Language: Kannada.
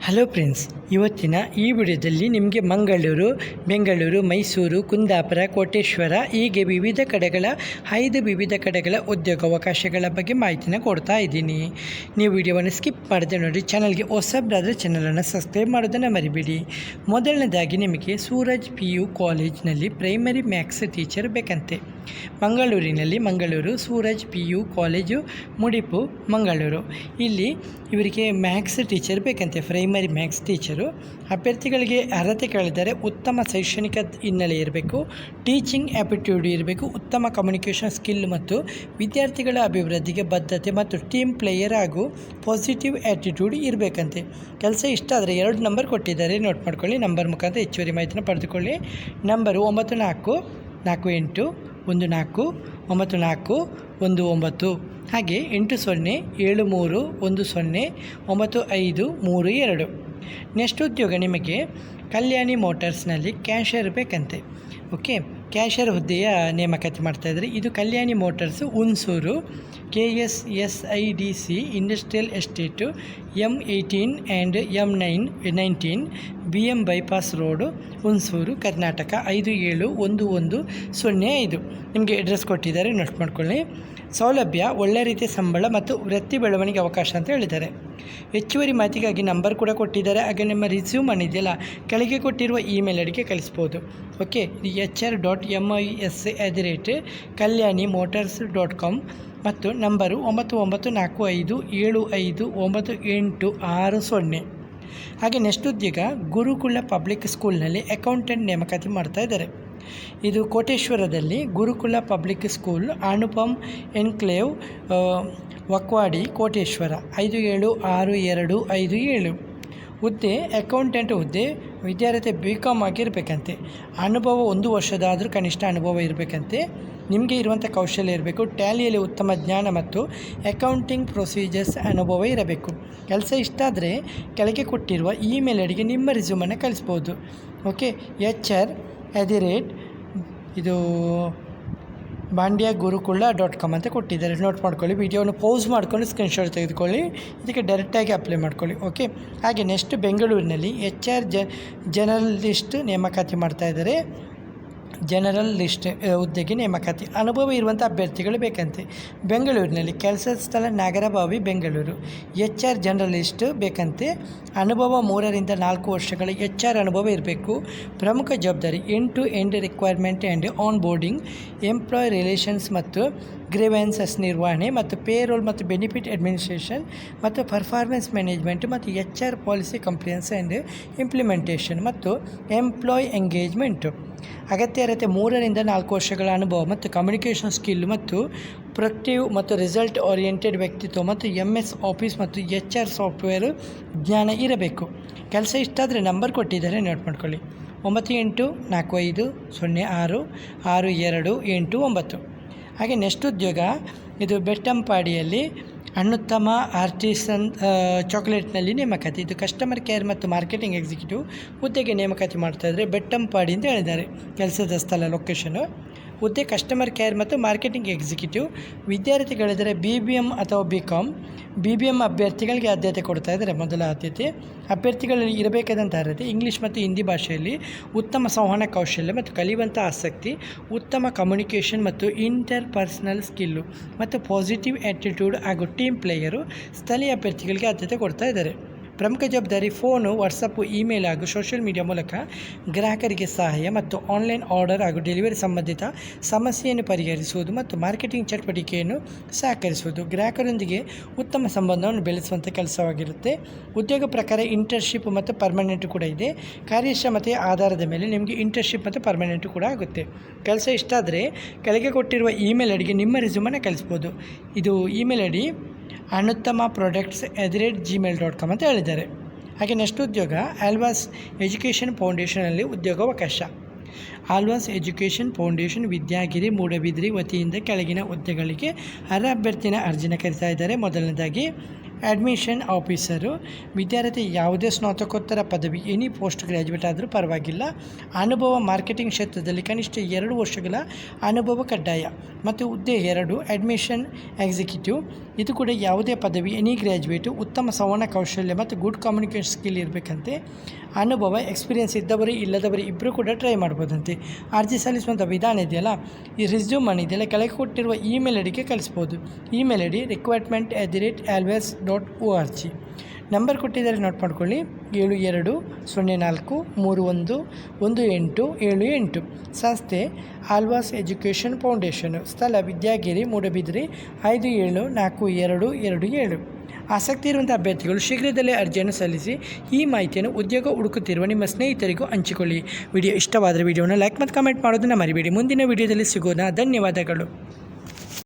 ಹಲೋ ಫ್ರೆಂಡ್ಸ್, ಇವತ್ತಿನ ಈ ವಿಡಿಯೋದಲ್ಲಿ ನಿಮಗೆ ಮಂಗಳೂರು, ಬೆಂಗಳೂರು, ಮೈಸೂರು, ಕುಂದಾಪುರ, ಕೋಟೇಶ್ವರ ಹೀಗೆ ವಿವಿಧ ಕಡೆಗಳ ಉದ್ಯೋಗಾವಕಾಶಗಳ ಬಗ್ಗೆ ಮಾಹಿತಿನ ಕೊಡ್ತಾ ಇದ್ದೀನಿ. ನೀವು ವಿಡಿಯೋವನ್ನು ಸ್ಕಿಪ್ ಮಾಡದೆ ನೋಡಿ. ಚಾನಲ್ಗೆ ಹೊಸಬ್ರಾದರೆ ಚಾನಲನ್ನು ಸಬ್ಸ್ಕ್ರೈಬ್ ಮಾಡೋದನ್ನು ಮರಿಬೇಡಿ. ಮೊದಲನೇದಾಗಿ ನಿಮಗೆ ಸೂರಜ್ PU ಕಾಲೇಜ್ನಲ್ಲಿ ಪ್ರೈಮರಿ ಮ್ಯಾಥ್ಸ್ ಟೀಚರ್ ಬೇಕಂತೆ. Mangaluru Suraj PU college, Mudipu, Mangaluru. ಇಲ್ಲಿ ಇವರಿಗೆ ಮ್ಯಾಥ್ಸ್ ಟೀಚರ್ ಬೇಕಂತೆ, ಪ್ರೈಮರಿ ಮ್ಯಾಥ್ಸ್ ಟೀಚರು. ಅಭ್ಯರ್ಥಿಗಳಿಗೆ ಅರ್ಹತೆ ಕೇಳಿದರೆ ಉತ್ತಮ ಶೈಕ್ಷಣಿಕ ಹಿನ್ನೆಲೆ ಇರಬೇಕು, ಟೀಚಿಂಗ್ ಆ್ಯಪ್ಟಿಟ್ಯೂಡ್ ಇರಬೇಕು, ಉತ್ತಮ ಕಮ್ಯುನಿಕೇಷನ್ ಸ್ಕಿಲ್ ಮತ್ತು ವಿದ್ಯಾರ್ಥಿಗಳ ಅಭಿವೃದ್ಧಿಗೆ ಬದ್ಧತೆ ಮತ್ತು ಟೀಮ್ ಪ್ಲೇಯರ್ ಹಾಗೂ ಪಾಸಿಟಿವ್ ಆ್ಯಟಿಟ್ಯೂಡ್ ಇರಬೇಕಂತೆ. ಕೆಲಸ ಇಷ್ಟ ಆದರೆ 2 ನಂಬರ್ ಕೊಟ್ಟಿದ್ದಾರೆ, ನೋಟ್ ಮಾಡ್ಕೊಳ್ಳಿ. ನಂಬರ್ ಮುಖಾಂತರ ಹೆಚ್ಚುವರಿ ಮಾಹಿತಿನ ಪಡೆದುಕೊಳ್ಳಿ. ನಂಬರು 9414949419, ಹಾಗೆ 8073109532. ನೆಕ್ಸ್ಟ್ ಉದ್ಯೋಗ ನಿಮಗೆ ಕಲ್ಯಾಣಿ ಮೋಟಾರ್ಸ್ನಲ್ಲಿ ಕ್ಯಾಶಿಯರ್ ಬೇಕಂತೆ. ಓಕೆ, ಕ್ಯಾಶಿಯರ್ ಹುದ್ದೆಯ ನೇಮಕಾತಿ ಮಾಡ್ತಾಯಿದ್ದಾರೆ. ಇದು Kalyani motors, Hunsur, KSSIDC industrial estate, M18 and M19 BM bypass road, Hunsur, Karnataka 571105. ನಿಮಗೆ ಅಡ್ರೆಸ್ ಕೊಟ್ಟಿದ್ದಾರೆ, ನೋಟ್ ಮಾಡ್ಕೊಳ್ಳಿ. ಸೌಲಭ್ಯ, ಒಳ್ಳೆ ರೀತಿಯ ಸಂಬಳ ಮತ್ತು ವೃತ್ತಿ ಬೆಳವಣಿಗೆ ಅವಕಾಶ ಅಂತ ಹೇಳಿದ್ದಾರೆ. ಹೆಚ್ಚುವರಿ ಮಾಹಿತಿಗಾಗಿ ನಂಬರ್ ಕೂಡ ಕೊಟ್ಟಿದ್ದಾರೆ. ಹಾಗೆ ನಿಮ್ಮ ರಿಸ್ಯೂಮ್ ಇದೆಯಲ್ಲ, ಕೆಳಗೆ ಕೊಟ್ಟಿರುವ ಇಮೇಲ್ ಐಡಿಗೆ ಕಳಿಸ್ಬೋದು. ಓಕೆ, HR.MISA@kalyanimotors.com ಮತ್ತು ನಂಬರು 9945759860. ಹಾಗೆ ನೆಕ್ಸ್ಟ್ ಉದ್ಯೋಗ ಗುರುಕುಲ ಪಬ್ಲಿಕ್ ಸ್ಕೂಲ್ನಲ್ಲಿ ಅಕೌಂಟೆಂಟ್ ನೇಮಕಾತಿ ಮಾಡ್ತಾ ಇದ್ದಾರೆ. ಇದು ಕೋಟೇಶ್ವರದಲ್ಲಿ Gurukula public school, Anupam enclave, Vakwadi, Koteshwara 576257. ಹುದ್ದೆ ಅಕೌಂಟೆಂಟ್ ಹುದ್ದೆ. ವಿದ್ಯಾರ್ಥಿ BCom ಆಗಿರಬೇಕಂತೆ. ಅನುಭವ 1 ವರ್ಷದಾದರೂ ಕನಿಷ್ಠ ಅನುಭವ ಇರಬೇಕಂತೆ. ನಿಮಗೆ ಇರುವಂಥ ಕೌಶಲ್ಯ ಇರಬೇಕು. ಟ್ಯಾಲಿಯಲ್ಲಿ ಉತ್ತಮ ಜ್ಞಾನ ಮತ್ತು ಅಕೌಂಟಿಂಗ್ ಪ್ರೊಸೀಜರ್ಸ್ ಅನುಭವ ಇರಬೇಕು. ಕೆಲಸ ಇಷ್ಟ ಆದರೆ ಕೆಳಗೆ ಕೊಟ್ಟಿರುವ ಇಮೇಲ್ ಐಡಿಗೆ ನಿಮ್ಮ ರಿಸ್ಯೂಮನ್ನು ಕಳಿಸ್ಬೋದು. ಓಕೆ, HR@ ಇದು bandiagurukulla.com ಅಂತ ಕೊಟ್ಟಿದ್ದಾರೆ, ನೋಟ್ ಮಾಡ್ಕೊಳ್ಳಿ. ವಿಡಿಯೋವನ್ನು ಪೌಸ್ ಮಾಡ್ಕೊಂಡು ಸ್ಕ್ರೀನ್ಶಾಟ್ ತೆಗೆದುಕೊಳ್ಳಿ. ಇದಕ್ಕೆ ಡೈರೆಕ್ಟಾಗಿ ಅಪ್ಲೈ ಮಾಡ್ಕೊಳ್ಳಿ. ಓಕೆ, ಹಾಗೆ ನೆಕ್ಸ್ಟ್ ಬೆಂಗಳೂರಿನಲ್ಲಿ HR ಜರ್ನಲಿಸ್ಟ್ ನೇಮಕಾತಿ ಮಾಡ್ತಾಯಿದ್ದಾರೆ. ಜನರಲ್ ಲಿಸ್ಟ್ ಹುದ್ದೆಗೆ ನೇಮಕಾತಿ. ಅನುಭವ ಇರುವಂಥ ಅಭ್ಯರ್ಥಿಗಳು ಬೇಕಂತೆ. ಬೆಂಗಳೂರಿನಲ್ಲಿ ಕೆಲಸದ ಸ್ಥಳ ನಾಗರಬಾವಿ, ಬೆಂಗಳೂರು. HR ಜರ್ನಲಿಸ್ಟ್ ಬೇಕಂತೆ. ಅನುಭವ 3 ರಿಂದ 4 ವರ್ಷಗಳ HR ಅನುಭವ ಇರಬೇಕು. ಪ್ರಮುಖ ಜವಾಬ್ದಾರಿ end to end requirement and onboarding, employee relations ಮತ್ತು ಗ್ರೀವೆನ್ಸಸ್ ನಿರ್ವಹಣೆ ಮತ್ತು ಪೇರೋಲ್ ಮತ್ತು ಬೆನಿಫಿಟ್ ಅಡ್ಮಿನಿಸ್ಟ್ರೇಷನ್ ಮತ್ತು ಪರ್ಫಾರ್ಮೆನ್ಸ್ ಮ್ಯಾನೇಜ್ಮೆಂಟ್ ಮತ್ತು HR policy compliance and implementation ಮತ್ತು ಎಂಪ್ಲಾಯ್ ಎಂಗೇಜ್ಮೆಂಟು. ಅಗತ್ಯ ಇರುತ್ತೆ 3 ರಿಂದ 4 ವರ್ಷಗಳ ಅನುಭವ ಮತ್ತು ಕಮ್ಯುನಿಕೇಷನ್ ಸ್ಕಿಲ್ ಮತ್ತು ಪ್ರೊಡಕ್ಟಿವ್ ಮತ್ತು ರಿಸಲ್ಟ್ ಓರಿಯೆಂಟೆಡ್ ವ್ಯಕ್ತಿತ್ವ ಮತ್ತು MS ಆಫೀಸ್ ಮತ್ತು HR ಸಾಫ್ಟ್ವೇರ್ ಜ್ಞಾನ ಇರಬೇಕು. ಕೆಲಸ ಇಷ್ಟ ಆದರೆ ನಂಬರ್ ಕೊಟ್ಟಿದ್ದಾರೆ, ನೋಟ್ ಮಾಡ್ಕೊಳ್ಳಿ. 9845466289. ಹಾಗೆ ನೆಕ್ಸ್ಟ್ ಉದ್ಯೋಗ ಇದು ಬೆಟ್ಟಂಪಾಡಿಯಲ್ಲಿ ಅಣ್ಣುತ್ತಮ ಆರ್ಟಿಸನ್ ಚಾಕ್ಲೇಟ್ನಲ್ಲಿ ನೇಮಕಾತಿ. ಇದು ಕಸ್ಟಮರ್ ಕೇರ್ ಮತ್ತು ಮಾರ್ಕೆಟಿಂಗ್ ಎಕ್ಸಿಕ್ಯೂಟಿವ್ ಹುದ್ದೆಗೆ ನೇಮಕಾತಿ ಮಾಡ್ತಾಯಿದ್ರೆ ಬೆಟ್ಟಂಪಾಡಿ ಅಂತ ಹೇಳಿದ್ದಾರೆ ಕೆಲಸದ ಸ್ಥಳ, ಲೊಕೇಶನು. ಹುದ್ದೆ ಕಸ್ಟಮರ್ ಕೇರ್ ಮತ್ತು ಮಾರ್ಕೆಟಿಂಗ್ ಎಕ್ಸಿಕ್ಯೂಟಿವ್. ವಿದ್ಯಾರ್ಥಿಗಳಿದ್ದರೆ BBM ಅಥವಾ BCom. BBM ಅಭ್ಯರ್ಥಿಗಳಿಗೆ ಆದ್ಯತೆ ಕೊಡ್ತಾ ಇದ್ದಾರೆ, ಮೊದಲ ಆದ್ಯತೆ. ಅಭ್ಯರ್ಥಿಗಳಲ್ಲಿ ಇರಬೇಕಾದಂಥ ಅರ್ಹತೆ ಇಂಗ್ಲೀಷ್ ಮತ್ತು ಹಿಂದಿ ಭಾಷೆಯಲ್ಲಿ ಉತ್ತಮ ಸಂವಹನ ಕೌಶಲ್ಯ ಮತ್ತು ಕಲಿಯುವಂಥ ಆಸಕ್ತಿ, ಉತ್ತಮ ಕಮ್ಯುನಿಕೇಷನ್ ಮತ್ತು ಇಂಟರ್ಪರ್ಸನಲ್ ಸ್ಕಿಲ್ಲು ಮತ್ತು ಪಾಸಿಟಿವ್ ಆ್ಯಟಿಟ್ಯೂಡ್ ಹಾಗೂ ಟೀಮ್ ಪ್ಲೇಯರು. ಸ್ಥಳೀಯ ಅಭ್ಯರ್ಥಿಗಳಿಗೆ ಆದ್ಯತೆ ಕೊಡ್ತಾ ಇದ್ದಾರೆ. ಪ್ರಮುಖ ಜವಾಬ್ದಾರಿ ಫೋನು, ವಾಟ್ಸಪ್ಪು, ಇಮೇಲ್ ಹಾಗೂ ಸೋಷಿಯಲ್ ಮೀಡಿಯಾ ಮೂಲಕ ಗ್ರಾಹಕರಿಗೆ ಸಹಾಯ ಮತ್ತು ಆನ್ಲೈನ್ ಆರ್ಡರ್ ಹಾಗೂ ಡೆಲಿವರಿ ಸಂಬಂಧಿತ ಸಮಸ್ಯೆಯನ್ನು ಪರಿಹರಿಸುವುದು ಮತ್ತು ಮಾರ್ಕೆಟಿಂಗ್ ಚಟುವಟಿಕೆಯನ್ನು ಸಹಕರಿಸುವುದು. ಗ್ರಾಹಕರೊಂದಿಗೆ ಉತ್ತಮ ಸಂಬಂಧವನ್ನು ಬೆಳೆಸುವಂಥ ಕೆಲಸವಾಗಿರುತ್ತೆ. ಉದ್ಯೋಗ ಪ್ರಕಾರ ಇಂಟರ್ನ್ಶಿಪ್ ಮತ್ತು ಪರ್ಮನೆಂಟು ಕೂಡ ಇದೆ. ಕಾರ್ಯಕ್ಷಮತೆಯ ಆಧಾರದ ಮೇಲೆ ನಿಮಗೆ ಇಂಟರ್ನ್ಶಿಪ್ ಮತ್ತು ಪರ್ಮನೆಂಟು ಕೂಡ ಆಗುತ್ತೆ. ಕೆಲಸ ಇಷ್ಟ ಆದರೆ ಕೆಳಗೆ ಕೊಟ್ಟಿರುವ ಇಮೇಲ್ ಐಡಿಗೆ ನಿಮ್ಮ ರಿಸ್ಯೂಮನ್ನು ಕಳಿಸ್ಬೋದು. ಇದು ಇಮೇಲ್ ಐಡಿ ಅನುತ್ತಮ products@gmail.com ಅಂತ ಹೇಳಿದ್ದಾರೆ. ಹಾಗೆ ನೆಕ್ಸ್ಟ್ ಉದ್ಯೋಗ ಆಲ್ವಾಸ್ ಎಜುಕೇಷನ್ ಫೌಂಡೇಶನಲ್ಲಿ ಉದ್ಯೋಗಾವಕಾಶ. ಆಲ್ವಾಸ್ ಎಜುಕೇಷನ್ ಫೌಂಡೇಶನ್ ವಿದ್ಯಾಗಿರಿ, ಮೂಡಬಿದಿರೆ ವತಿಯಿಂದ ಕೆಳಗಿನ ಹುದ್ದೆಗಳಿಗೆ ಅರ್ಹ ಅಭ್ಯರ್ಥಿನ ಅರ್ಜಿನ ಕರೀತಾ ಇದ್ದಾರೆ. ಮೊದಲನೇದಾಗಿ ಅಡ್ಮಿಷನ್ ಆಫೀಸರು. ವಿದ್ಯಾರ್ಥಿ ಯಾವುದೇ ಸ್ನಾತಕೋತ್ತರ ಪದವಿ ಎನಿ ಪೋಸ್ಟ್ ಗ್ರ್ಯಾಜುಯೇಟ್ ಆದರೂ ಪರವಾಗಿಲ್ಲ. ಅನುಭವ ಮಾರ್ಕೆಟಿಂಗ್ ಕ್ಷೇತ್ರದಲ್ಲಿ ಕನಿಷ್ಠ 2 ವರ್ಷಗಳ ಅನುಭವ ಕಡ್ಡಾಯ. ಮತ್ತು ಹುದ್ದೆ 2 ಅಡ್ಮಿಷನ್ ಎಕ್ಸಿಕ್ಯೂಟಿವ್. ಇದು ಕೂಡ ಯಾವುದೇ ಪದವಿ ಎನಿ ಗ್ರ್ಯಾಜುಯೇಟು, ಉತ್ತಮ ಸಂವಹನ ಕೌಶಲ್ಯ ಮತ್ತು ಗುಡ್ ಕಮ್ಯುನಿಕೇಷನ್ ಸ್ಕಿಲ್ ಇರಬೇಕಂತೆ. ಅನುಭವ ಎಕ್ಸ್ಪೀರಿಯೆನ್ಸ್ ಇದ್ದವರು ಇಲ್ಲದವರು ಇಬ್ಬರು ಕೂಡ ಟ್ರೈ ಮಾಡ್ಬೋದಂತೆ. ಅರ್ಜಿ ಸಲ್ಲಿಸುವಂಥ ವಿಧಾನ ಇದೆಯಲ್ಲ, ಈ ರಿಸ್ಯೂಮ್ ಇದೆಯಲ್ಲ, ಕೆಳಗೆ ಕೊಟ್ಟಿರುವ ಇಮೇಲ್ ಐಡಿಗೆ ಕಳಿಸ್ಬೋದು. Email I D recruitment@always.org. Number ಕೊಟ್ಟಿದ್ದಾರೆ, ನೋಟ್ ಮಾಡ್ಕೊಳ್ಳಿ. 7204311878. ಸಂಸ್ಥೆ ಆಲ್ವಾಸ್ ಎಜುಕೇಷನ್ ಫೌಂಡೇಶನು. ಸ್ಥಳ ವಿದ್ಯಾಗಿರಿ, ಮೂಡಬಿದಿರೆ 574227. ಆಸಕ್ತಿ ಇರುವಂಥ ಅಭ್ಯರ್ಥಿಗಳು ಶೀಘ್ರದಲ್ಲೇ ಅರ್ಜಿಯನ್ನು ಸಲ್ಲಿಸಿ. ಈ ಮಾಹಿತಿಯನ್ನು ಉದ್ಯೋಗ ಹುಡುಕುತ್ತಿರುವ ನಿಮ್ಮ ಸ್ನೇಹಿತರಿಗೂ ಹಂಚಿಕೊಳ್ಳಿ. ವಿಡಿಯೋ ಇಷ್ಟವಾದರೆ ವಿಡಿಯೋನ ಲೈಕ್ ಮತ್ತು ಕಮೆಂಟ್ ಮಾಡೋದನ್ನು ಮರಿಬೇಡಿ. ಮುಂದಿನ ವಿಡಿಯೋದಲ್ಲಿ ಸಿಗೋಣ. ಧನ್ಯವಾದಗಳು.